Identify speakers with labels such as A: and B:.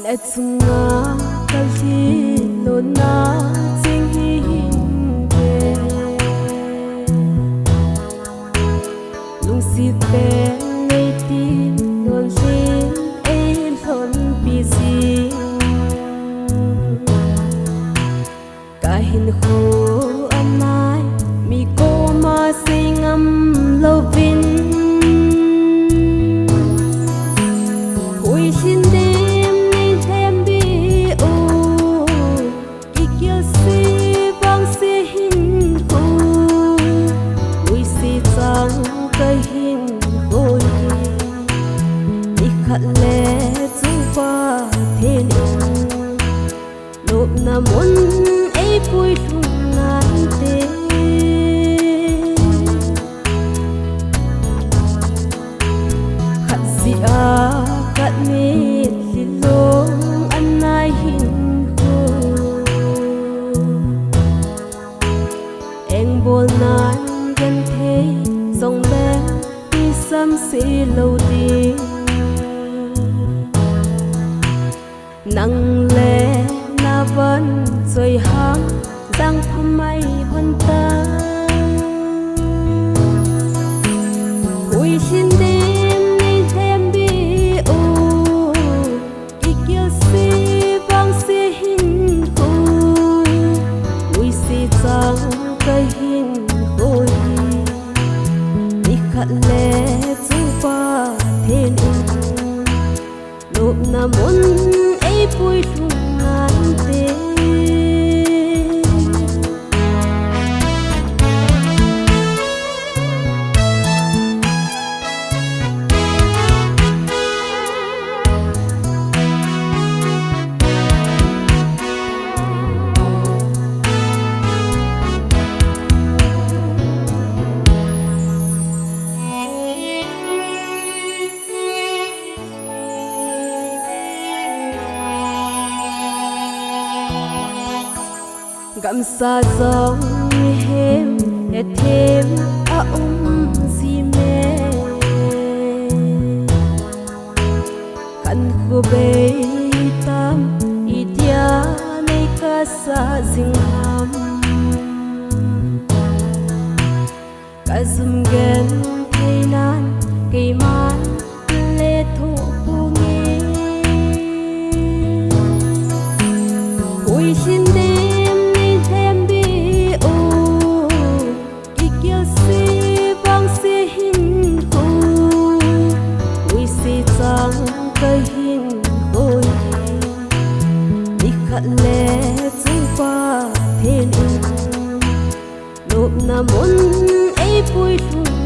A: lệ chunga kalhi lona ching hi ke lung si pe nei ti non sin e lon pi si ka hin ho anai mi ko ma singam lovin hui sin đêm nei thêm bi o ki kyo si bang si hin ko hui si chang ka hin hoi ni khat le chu pa then lop na mon ei pui thung nan te khat si a khat mi li long an nai hin ho eng bol nan gan the song le pi sam si lo di nang le na vẫn rồi hang giang thăm mai hôn ta hui xin đêm nay thêm bi o ki kyo si bang si hin ko hui si chang ka hin hoi ni khat le chu pa then lop na mon ei pui thung nan te gam sa dòng hem để thêm a gì mẹ khăn khu bê tam idia nay ca sa ding ham ca zum gen thay nan cây man lê thụ bu nghe hui xin lệ chu pa then lop na mon ei pui thung